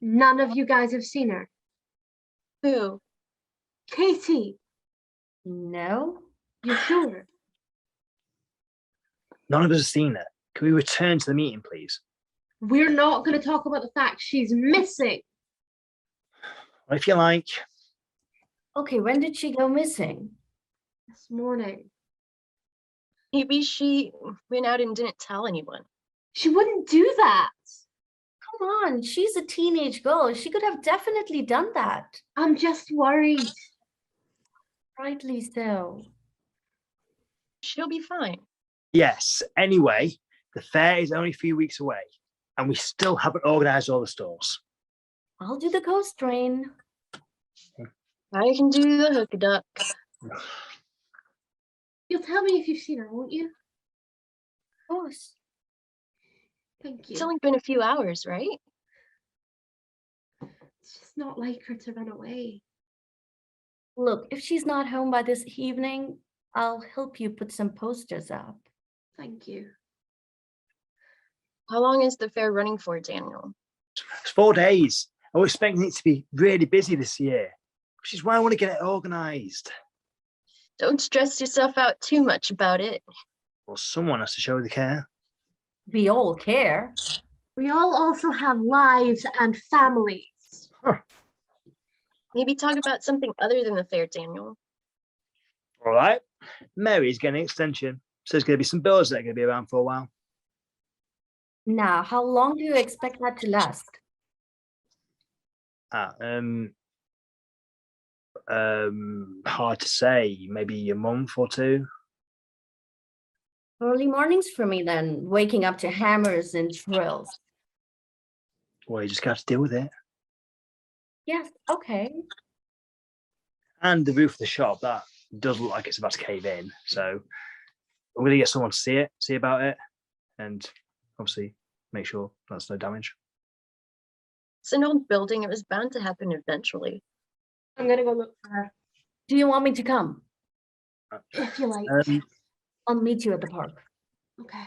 None of you guys have seen her. Who? Katie, No? you sure? None of us have seen it. Can we return to the meeting, please? We're not going to talk about the fact she's missing. Or if you like. Okay, when did she go missing? This morning. Maybe she went out and didn't tell anyone. She wouldn't do that. Come on, she's a teenage girl. She could have definitely done that. I'm just worried. Rightly so. She'll be fine. Yes. Anyway, the fair is only a few weeks away, and we still haven't organised all the stalls. I'll do the coast train. I can do the hook duck. You'll tell me if you've seen her, won't you? Of course. Thank you. It's only been a few hours, right? It's just not like her to run away. Look, if she's not home by this evening, I'll help you put some posters up. Thank you. How long is the fair running for, Daniel? It's 4 days. I was expecting it to be really busy this year, which is why I want to get it organised. Don't stress yourself out too much about it. Well, someone has to show the care. We all care. We all also have lives and families. Maybe talk about something other than the fair, Daniel. All right. Mary's getting an extension. So there's going to be some bills that are going to be around for a while. Now, how long do you expect that to last? Hard to say. Maybe a month or two. Early mornings for me then, waking up to hammers and drills. Well, you just got to deal with it. Yes, okay. And the roof of the shop, that does look like it's about to cave in. So I'm going to get someone to see about it, and obviously make sure that's no damage. It's an old building. It was bound to happen eventually. I'm going to go look for her, Do you want me to come? if you like. I'll meet you at the park. Okay.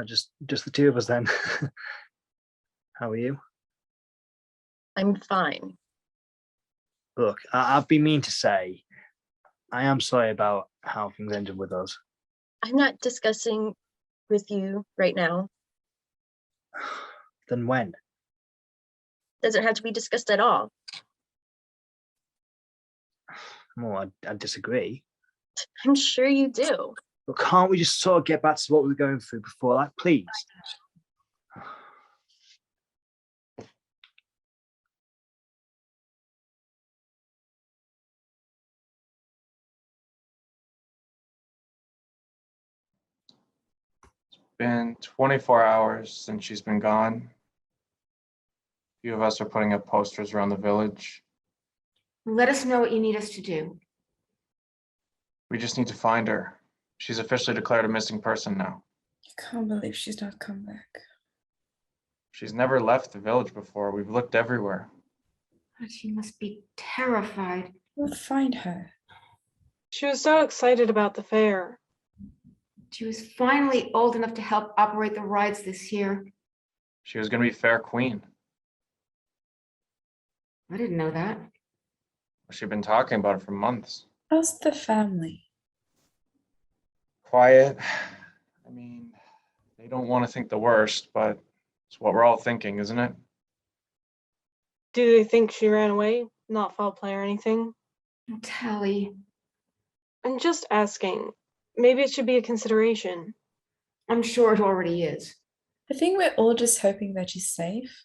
Just the two of us then. How are you? I'm fine. Look, I've been mean to say, I am sorry about how things ended with us. I'm not discussing with you right now. Then when? Doesn't have to be discussed at all. Well, I disagree. I'm sure you do. But can't we just sort of get back to what we were going through before? Like, please. Been 24 hours since she's been gone. A few of us are putting up posters around the village. Let us know what you need us to do. We just need to find her. She's officially declared a missing person now. I can't believe she's not come back. She's never left the village before. We've looked everywhere. She must be terrified. We'll find her. She was so excited about the fair. She was finally old enough to help operate the rides this year. She was going to be fair queen. I didn't know that. She'd been talking about it for months. How's the family? Quiet. I mean, they don't want to think the worst, but it's what we're all thinking, isn't it? Do they think she ran away? Not foul play or anything? Tally, I'm just asking. Maybe it should be a consideration. I'm sure it already is. I think we're all just hoping that she's safe.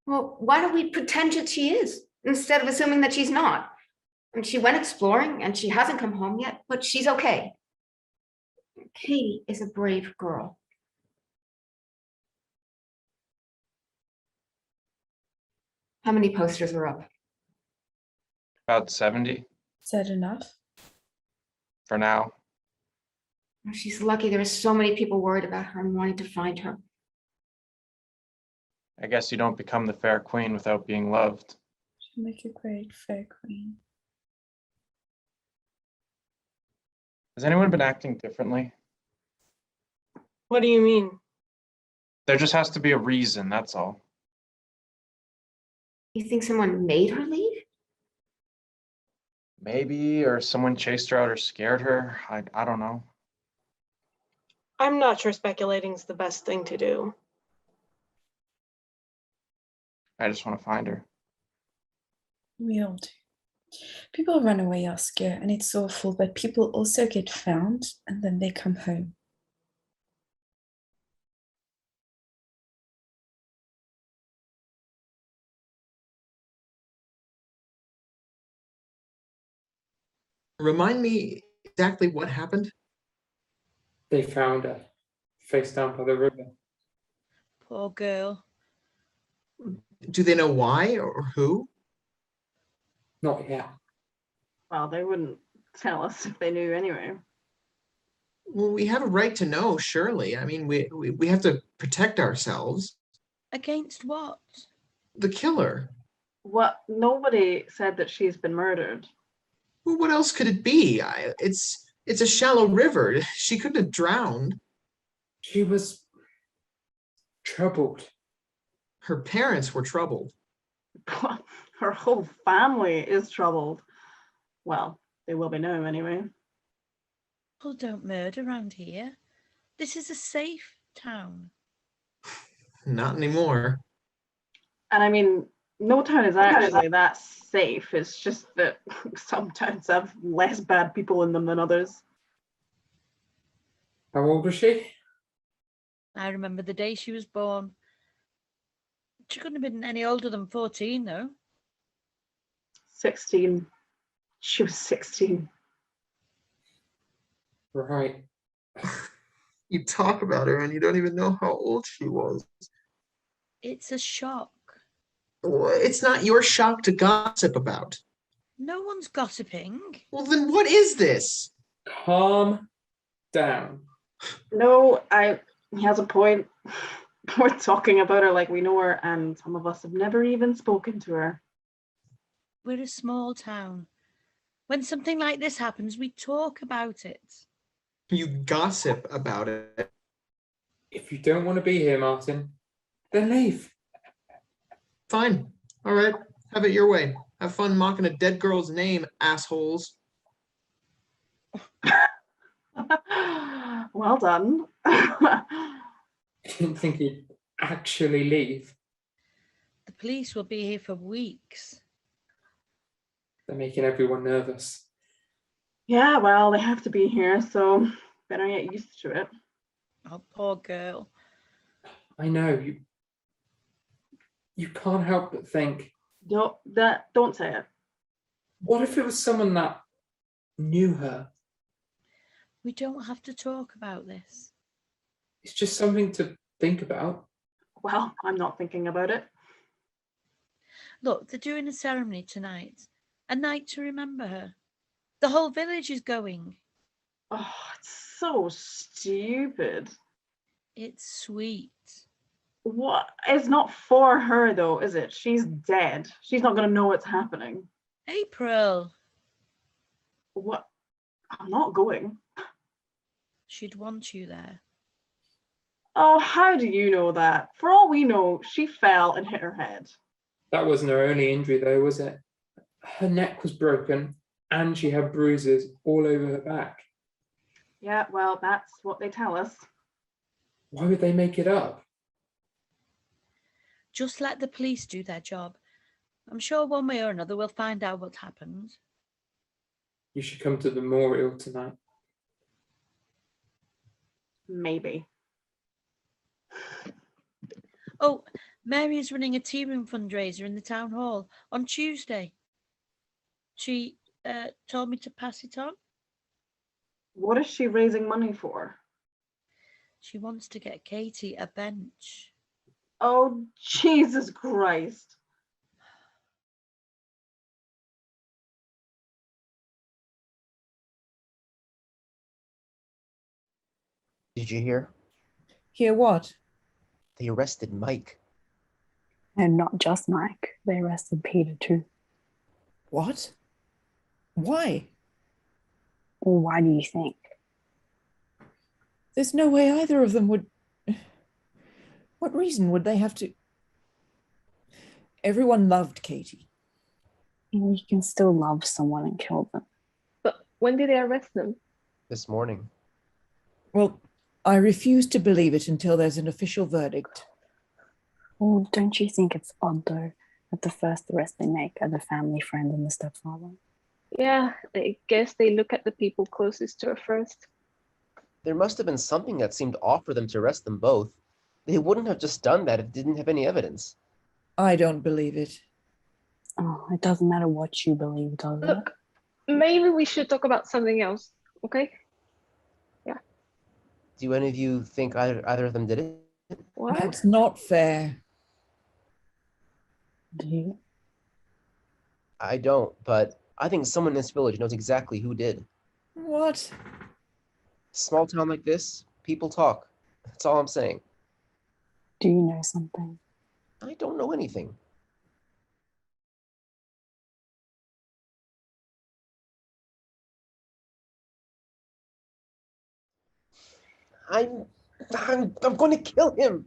Well, why don't we pretend that she is instead of assuming that she's not? And she went exploring and she hasn't come home yet, but she's okay. Katie is a brave girl. How many posters are up? About 70 Is that enough? for now. Oh, she's lucky there are so many people worried about her and wanting to find her. I guess you don't become the fair queen without being loved. She'll make a great fair queen. Has anyone been acting differently? What do you mean? There just has to be a reason, that's all. You think someone made her leave? Maybe, or someone chased her out or scared her. I don't know. I'm not sure speculating's the best thing to do. I just want to find her. We all do. People run away, Oscar, and it's awful, but people also get found and then they come home. Remind me exactly what happened? They found her face down by the river. Poor girl. Do they know why or who? Not yet. Well, they wouldn't tell us if they knew anyway. Well, we have a right to know, surely. I mean, we have to protect ourselves. Against what? The killer. What? Nobody said that she's been murdered. Well, what else could it be? It's a shallow river. She couldn't have drowned. She was troubled. Her parents were troubled. Her whole family is troubled. Well, they will be now anyway. People don't murder around here. This is a safe town. Not anymore. And I mean, no town is actually that safe. It's just that some towns have less bad people in them than others. How old was she? I remember the day she was born. She couldn't have been any older than 14, though. 16. She was 16. Right. You talk about her and you don't even know how old she was. It's a shock. Well, it's not your shock to gossip about. No one's gossiping. Well, then what is this? Calm down. No, he has a point. We're talking about her like we know her, and some of us have never even spoken to her. We're a small town. When something like this happens, we talk about it. You gossip about it. If you don't want to be here, Martin, then leave. Fine. All right. Have it your way. Have fun mocking a dead girl's name, assholes. Well done. I didn't think he'd actually leave. The police will be here for weeks. They're making everyone nervous. Yeah, well, they have to be here, so better get used to it. Oh, poor girl. I know, you can't help but think, Don't say it. what if it was someone that knew her? We don't have to talk about this. It's just something to think about. Well, I'm not thinking about it. Look, they're doing a ceremony tonight. A night to remember her. The whole village is going. Oh, it's so stupid. It's sweet. What? It's not for her, though, is it? She's dead. She's not going to know what's happening. April. What? I'm not going. She'd want you there. Oh, how do you know that? For all we know, she fell and hit her head. That wasn't her only injury though, was it? Her neck was broken and she had bruises all over her back. Yeah, well, that's what they tell us. Why would they make it up? Just let the police do their job. I'm sure one way or another we'll find out what happened. You should come to the memorial tonight. Maybe. Oh, Mary is running a tea room fundraiser in the town hall on Tuesday. She told me to pass it on. What is she raising money for? She wants to get Katie a bench. Oh, Jesus Christ. Did you hear? Hear what? They arrested Mike. And not just Mike, they arrested Peter too. What? Why? Well, why do you think? There's no way either of them would. What reason would they have to? Everyone loved Katie. You can still love someone and kill them. But when did they arrest them? This morning. Well, I refuse to believe it until there's an official verdict. Well, don't you think it's odd though that the first arrest they make are the family friend and the stepfather? Yeah, I guess they look at the people closest to her first. There must have been something that seemed off for them to arrest them both. They wouldn't have just done that if they didn't have any evidence. I don't believe it. Oh, it doesn't matter what you believe, does it? Look, maybe we should talk about something else, okay? Do any of you think either of them did it? What? That's not fair. Do you? I don't, but I think someone in this village knows exactly who did. What? Small town like this, people talk. That's all I'm saying. Do you know something? I don't know anything. I'm going to kill him.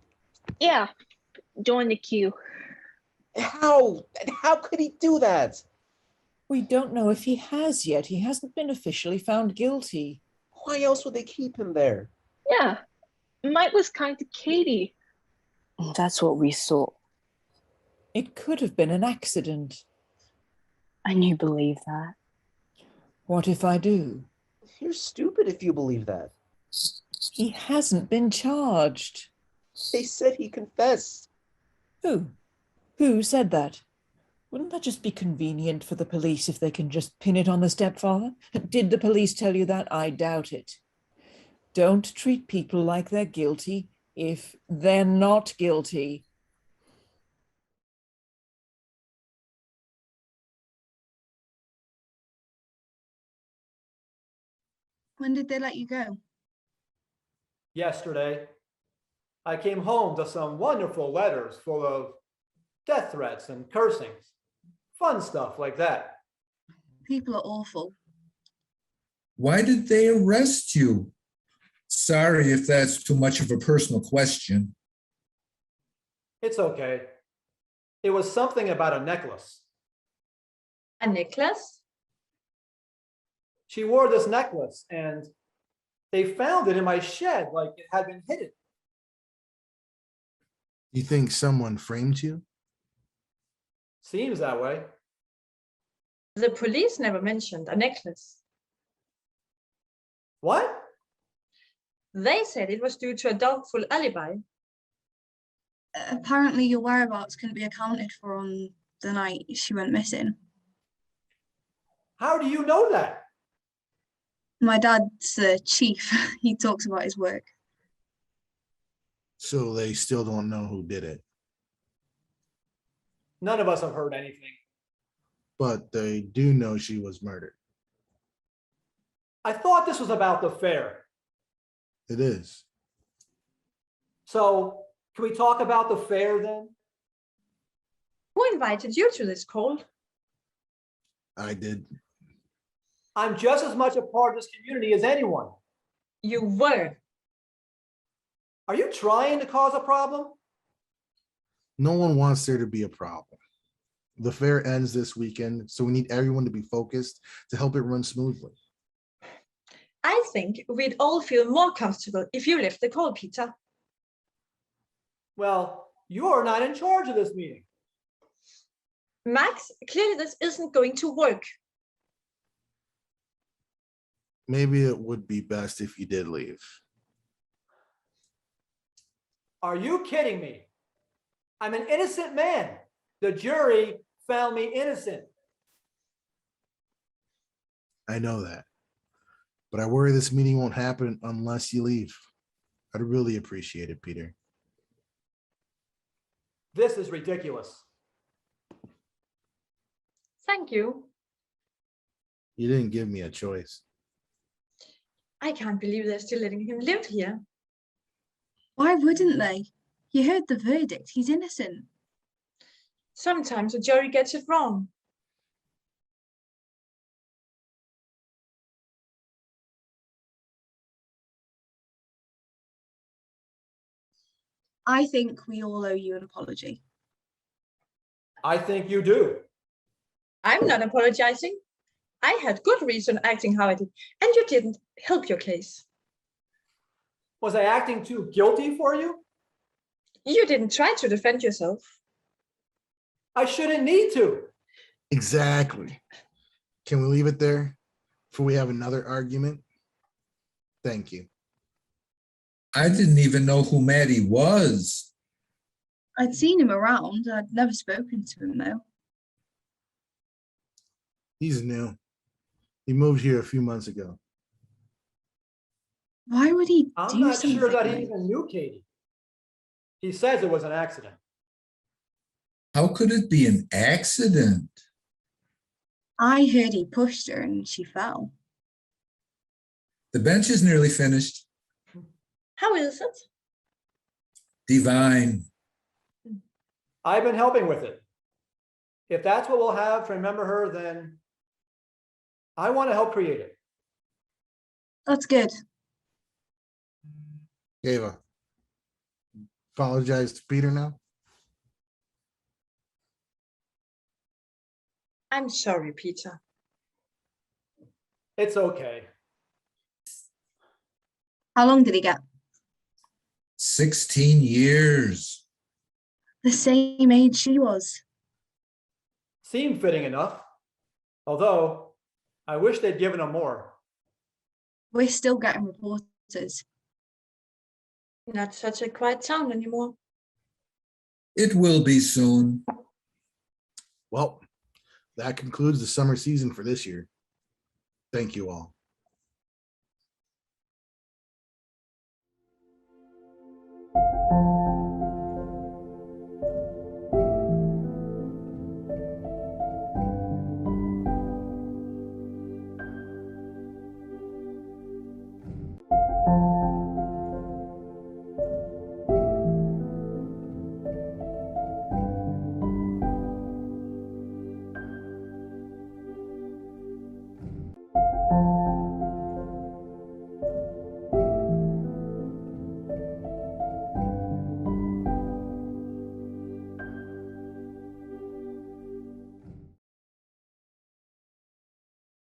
Yeah, join the queue. How? How could he do that? We don't know if he has yet. He hasn't been officially found guilty. Why else would they keep him there? Yeah, Mike was kind to Katie. That's what we saw. It could have been an accident. And you believe that? What if I do? You're stupid if you believe that. He hasn't been charged. They said he confessed. Who? Who said that? Wouldn't that just be convenient for the police if they can just pin it on the stepfather? Did the police tell you that? I doubt it. Don't treat people like they're guilty if they're not guilty. When did they let you go? Yesterday, I came home to some wonderful letters full of death threats and cursings. Fun stuff like that. People are awful. Why did they arrest you? Sorry if that's too much of a personal question. It's okay. It was something about a necklace. A necklace? She wore this necklace and they found it in my shed like it had been hidden. You think someone framed you? Seems that way. The police never mentioned a necklace. What? They said it was due to a doubtful alibi. Apparently your whereabouts couldn't be accounted for on the night she went missing. How do you know that? My dad's the chief. He talks about his work. So they still don't know who did it, None of us have heard anything. but they do know she was murdered. I thought this was about the fair. It is. So can we talk about the fair then? Who invited you to this call? I did. I'm just as much a part of this community as anyone. You were. Are you trying to cause a problem? No one wants there to be a problem. The fair ends this weekend, so we need everyone to be focused to help it run smoothly. I think we'd all feel more comfortable if you left the call, Peter. Well, you're not in charge of this meeting. Max, clearly this isn't going to work. Maybe it would be best if you did leave. Are you kidding me? I'm an innocent man. The jury found me innocent. I know that. But I worry this meeting won't happen unless you leave. I'd really appreciate it, Peter. This is ridiculous. Thank you. You didn't give me a choice. I can't believe they're still letting him live here. Why wouldn't they? You heard the verdict. He's innocent. Sometimes the jury gets it wrong. I think we all owe you an apology. I think you do. I'm not apologizing. I had good reason acting how I did, and you didn't help your case. Was I acting too guilty for you? You didn't try to defend yourself. I shouldn't need to. Exactly. Can we leave it there before we have another argument? Thank you. I didn't even know who Maddie was. I'd seen him around. I'd never spoken to him though. He's new. He moved here a few months ago. Why would he I'm do not something sure that like he even knew Katie. He says it was an accident. How could it be an accident? I heard he pushed her and she fell. The bench is nearly finished. How is it? Divine. I've been helping with it. If that's what we'll have to remember her, then I want to help create it. That's good. Ava, apologize to Peter now. I'm sorry, Peter. It's okay. How long did he get? 16 years. The same age she was. Seemed fitting enough. Although, I wish they'd given him more. We're still getting reporters. Not such a quiet town anymore. It will be soon. Well, that concludes the summer season for this year. Thank you all.